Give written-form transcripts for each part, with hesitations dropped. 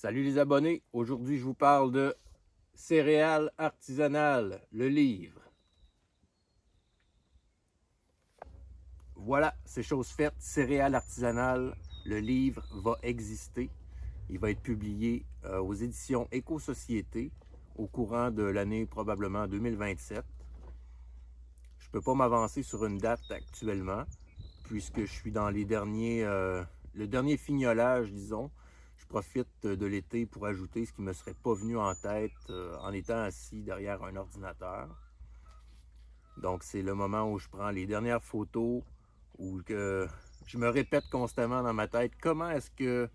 Salut les abonnés, aujourd'hui je vous parle de céréales artisanales, le livre. Voilà, c'est chose faite, céréales artisanales, le livre va exister. Il va être publié aux éditions Éco-Société au courant de l'année probablement 2027. Je ne peux pas m'avancer sur une date actuellement, puisque je suis dans le dernier fignolage, disons. Je profite de l'été pour ajouter ce qui ne me serait pas venu en tête en étant assis derrière un ordinateur. Donc, c'est le moment où je prends les dernières photos, où je me répète constamment dans ma tête comment est-ce que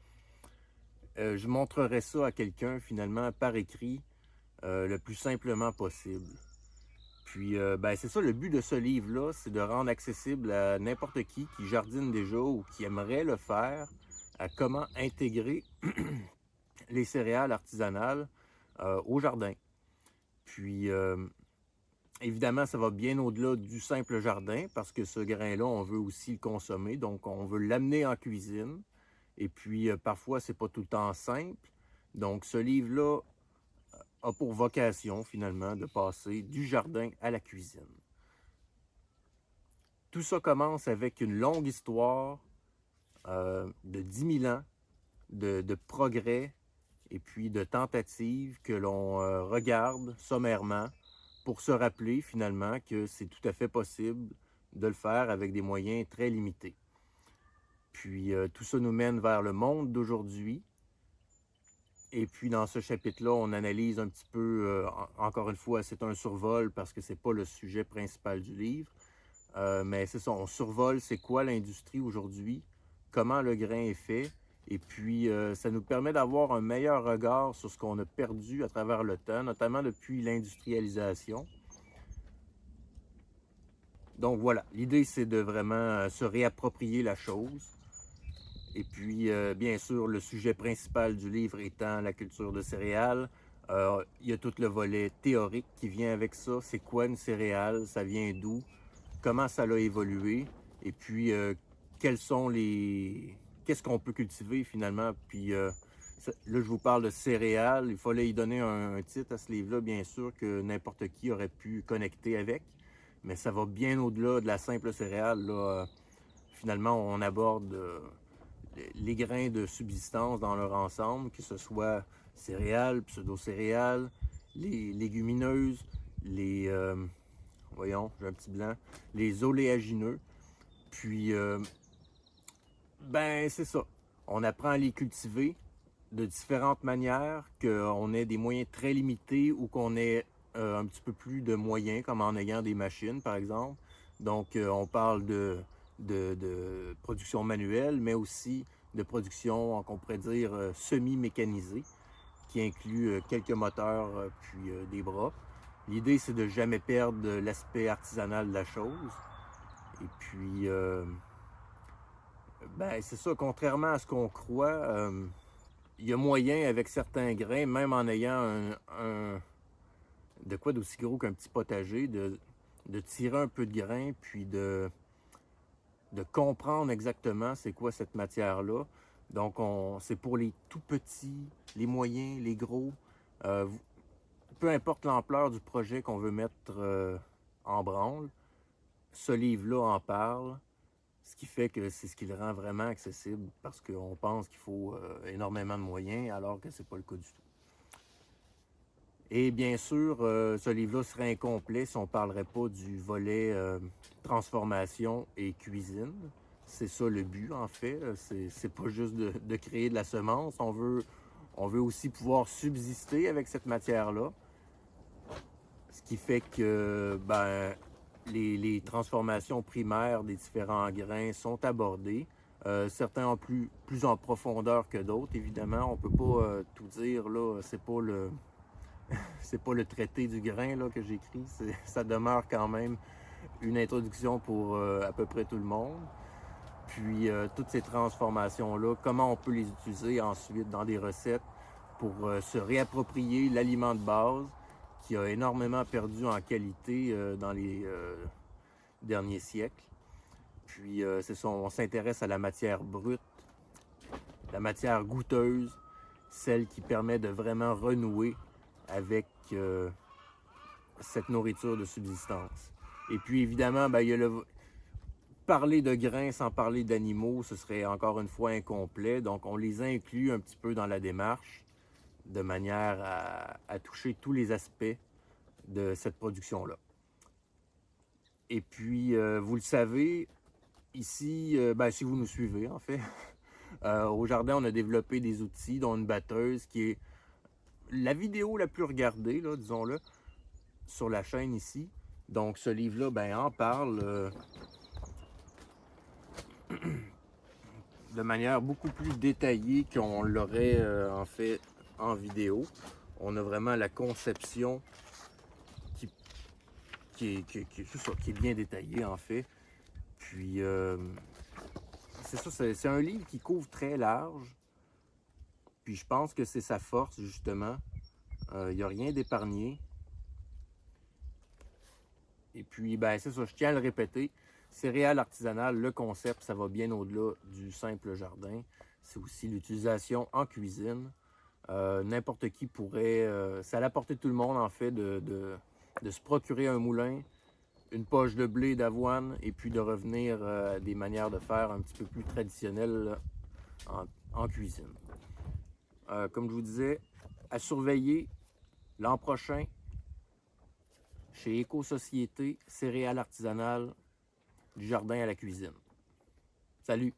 je montrerais ça à quelqu'un finalement par écrit le plus simplement possible. Puis, c'est ça, le but de ce livre-là, c'est de rendre accessible à n'importe qui jardine déjà ou qui aimerait le faire, à comment intégrer les céréales artisanales au jardin. Puis, évidemment, ça va bien au-delà du simple jardin parce que ce grain-là, on veut aussi le consommer. Donc, on veut l'amener en cuisine. Et puis, parfois, c'est pas tout le temps simple. Donc, ce livre-là a pour vocation, finalement, de passer du jardin à la cuisine. Tout ça commence avec une longue histoire de 10 000 ans de progrès et puis de tentatives que l'on regarde sommairement pour se rappeler finalement que c'est tout à fait possible de le faire avec des moyens très limités. Puis tout ça nous mène vers le monde d'aujourd'hui. Et puis dans ce chapitre-là, on analyse un petit peu, encore une fois, c'est un survol parce que c'est pas le sujet principal du livre. Mais c'est ça, on survole c'est quoi l'industrie aujourd'hui, comment le grain est fait, et puis ça nous permet d'avoir un meilleur regard sur ce qu'on a perdu à travers le temps, notamment depuis l'industrialisation. Donc voilà, l'idée c'est de vraiment se réapproprier la chose. Et puis, bien sûr, le sujet principal du livre étant la culture de céréales. Il y a tout le volet théorique qui vient avec ça. C'est quoi une céréale? Ça vient d'où? Comment ça a évolué? Et puis, qu'est-ce qu'on peut cultiver finalement? Puis, là, je vous parle de céréales. Il fallait y donner un titre à ce livre-là, bien sûr, que n'importe qui aurait pu connecter avec. Mais ça va bien au-delà de la simple céréale. Là. Finalement, on aborde les grains de subsistance dans leur ensemble, que ce soit céréales, pseudo-céréales, les légumineuses, voyons, j'ai un petit blanc, les oléagineux. Puis, c'est ça. On apprend à les cultiver de différentes manières, qu'on ait des moyens très limités ou qu'on ait un petit peu plus de moyens, comme en ayant des machines, par exemple. Donc, on parle de production manuelle, mais aussi de production, qu'on pourrait dire, semi-mécanisée, qui inclut quelques moteurs puis des bras. L'idée, c'est de jamais perdre l'aspect artisanal de la chose. Et puis, c'est ça, contrairement à ce qu'on croit, il y a moyen avec certains grains, même en ayant de quoi d'aussi gros qu'un petit potager, de tirer un peu de grain, puis de comprendre exactement c'est quoi cette matière-là. Donc, c'est pour les tout petits, les moyens, les gros. Euh, Peu importe l'ampleur du projet qu'on veut mettre en branle, ce livre-là en parle, ce qui fait que c'est ce qui le rend vraiment accessible parce qu'on pense qu'il faut énormément de moyens alors que c'est pas le cas du tout. Et bien sûr, ce livre-là serait incomplet si on ne parlerait pas du volet transformation et cuisine. C'est ça le but, en fait. C'est pas juste de créer de la semence. On veut aussi pouvoir subsister avec cette matière-là. Ce qui fait que les transformations primaires des différents grains sont abordées. Certains en plus en profondeur que d'autres, évidemment. On ne peut pas tout dire, là. C'est pas le traité du grain là, que j'écris, ça demeure quand même une introduction pour à peu près tout le monde. Puis toutes ces transformations-là, comment on peut les utiliser ensuite dans des recettes pour se réapproprier l'aliment de base qui a énormément perdu en qualité dans les derniers siècles. Puis c'est ça, on s'intéresse à la matière brute, la matière goûteuse, celle qui permet de vraiment renouer avec cette nourriture de subsistance. Et puis évidemment, ben, il y a parler de grains sans parler d'animaux, ce serait encore une fois incomplet. Donc on les inclut un petit peu dans la démarche de manière à toucher tous les aspects de cette production-là. Et puis, vous le savez, ici, ben, si vous nous suivez en fait, au jardin, on a développé des outils, dont une batteuse qui est la vidéo la plus regardée, là, disons-le, sur la chaîne ici. Donc ce livre-là, ben, en parle de manière beaucoup plus détaillée qu'on l'aurait en fait en vidéo. On a vraiment la conception qui est bien détaillée en fait. Puis c'est ça, c'est un livre qui couvre très large. Puis je pense que c'est sa force justement. Il n'y a rien d'épargné. Et puis, ben, c'est ça, je tiens à le répéter. Céréales artisanales, le concept, ça va bien au-delà du simple jardin. C'est aussi l'utilisation en cuisine. N'importe qui pourrait, c'est à la portée de tout le monde en fait de se procurer un moulin, une poche de blé, d'avoine, et puis de revenir à des manières de faire un petit peu plus traditionnelles en cuisine. Comme je vous disais, à surveiller l'an prochain, chez Éco-Société, céréales artisanales, du jardin à la cuisine. Salut!